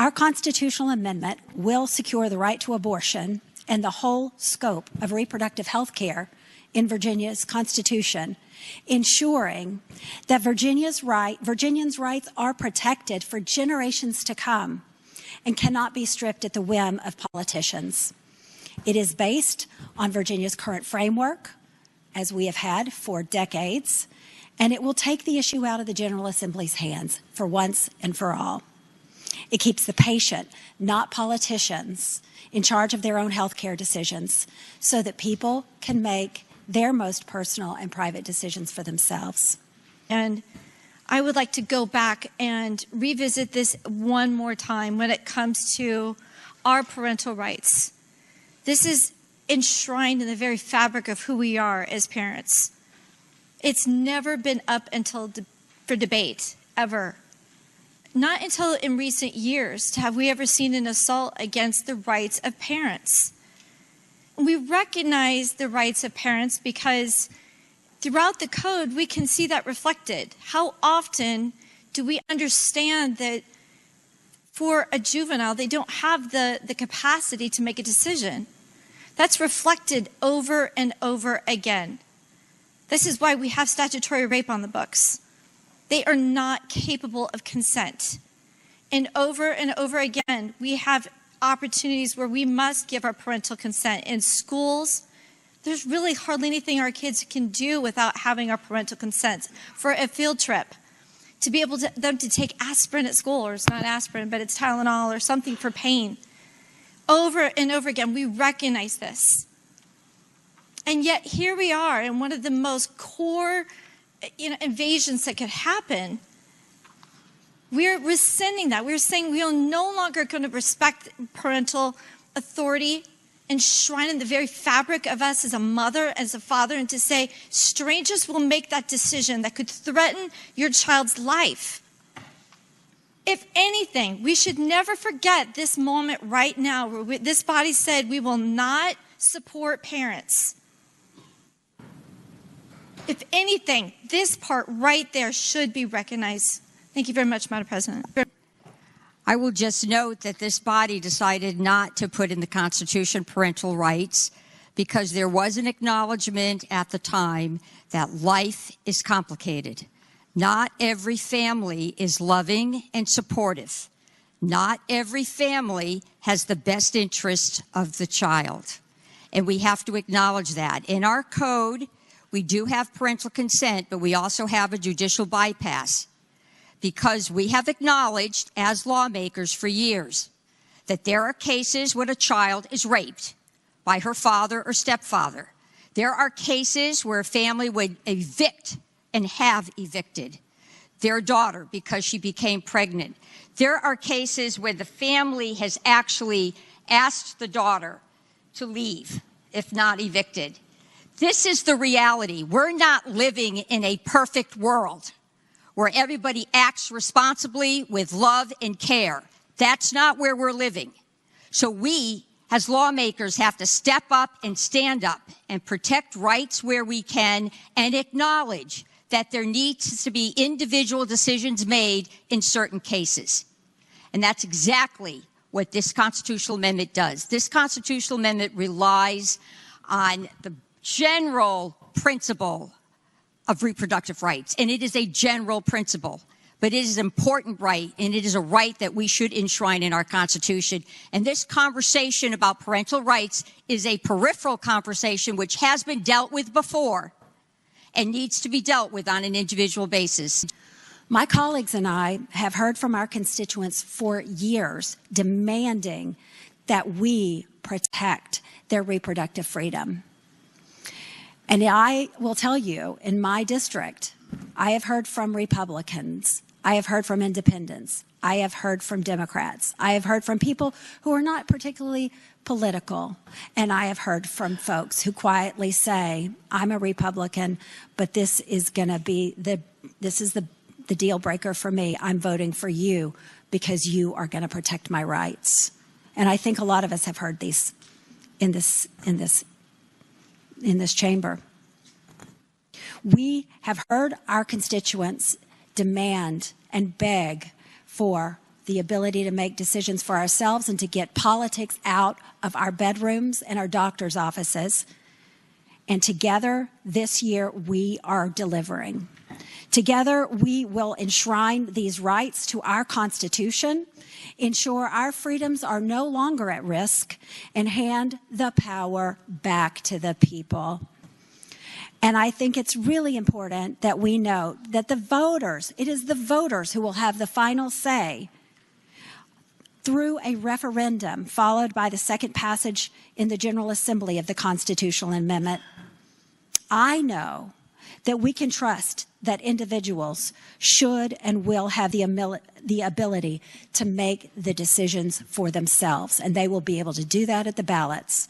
Our constitutional amendment will secure the right to abortion and the whole scope of reproductive health care in Virginia's Constitution, ensuring that Virginians' rights are protected for generations to come and cannot be stripped at the whim of politicians. It is based on Virginia's current framework, as we have had for decades, and it will take the issue out of the General Assembly's hands for once and for all. It keeps the patient, not politicians, in charge of their own health care decisions so that people can make their most personal and private decisions for themselves. And I would like to go back and revisit this one more time when it comes to our parental rights. This is enshrined in the very fabric of who we are as parents. It's never been up until for debate, ever. Not until in recent years have we ever seen an assault against the rights of parents. We recognize the rights of parents because throughout the code, we can see that reflected. How often do we understand that for a juvenile, they don't have the capacity to make a decision? That's reflected over and over again. This is why we have statutory rape on the books. They are not capable of consent. And over again, we have opportunities where we must give our parental consent. In schools, there's really hardly anything our kids can do without having our parental consent. For a field trip, to be able to them to take aspirin at school, or it's not aspirin, but it's Tylenol or something for pain. Over and over again, we recognize this. And yet here we are in one of the most core invasions that could happen. We're rescinding that. We're saying we are no longer going to respect parental authority, enshrined in the very fabric of us as a mother, as a father, and to say strangers will make that decision that could threaten your child's life. If anything, we should never forget this moment right now where this body said we will not support parents. If anything, this part right there should be recognized. Thank you very much, Madam President. I will just note that this body decided not to put in the Constitution parental rights because there was an acknowledgement at the time that life is complicated. Not every family is loving and supportive. Not every family has the best interest of the child. And we have to acknowledge that. In our code, we do have parental consent, but we also have a judicial bypass because we have acknowledged as lawmakers for years that there are cases when a child is raped by her father or stepfather. There are cases where a family would evict and have evicted their daughter because she became pregnant. There are cases where the family has actually asked the daughter to leave, if not evicted. This is the reality. We're not living in a perfect world where everybody acts responsibly with love and care. That's not where we're living. So we, as lawmakers, have to step up and stand up and protect rights where we can and acknowledge that there needs to be individual decisions made in certain cases. And that's exactly what this constitutional amendment does. This constitutional amendment relies on the general principle of reproductive rights, and it is a general principle, but it is an important right, and it is a right that we should enshrine in our Constitution. And this conversation about parental rights is a peripheral conversation which has been dealt with before and needs to be dealt with on an individual basis. My colleagues and I have heard from our constituents for years demanding that we protect their reproductive freedom. And I will tell you, in my district, I have heard from Republicans, I have heard from independents, I have heard from Democrats, I have heard from people who are not particularly political, and I have heard from folks who quietly say, I'm a Republican, but this is going to be the deal breaker for me. I'm voting for you because you are going to protect my rights. And I think a lot of us have heard these in this chamber. We have heard our constituents demand and beg for the ability to make decisions for ourselves and to get politics out of our bedrooms and our doctor's offices. And together, this year, we are delivering. Together, we will enshrine these rights to our Constitution, ensure our freedoms are no longer at risk, and hand the power back to the people. And I think it's really important that we note that it is the voters who will have the final say through a referendum followed by the second passage in the General Assembly of the Constitutional Amendment. I know that we can trust that individuals should and will have the ability to make the decisions for themselves, and they will be able to do that at the ballots.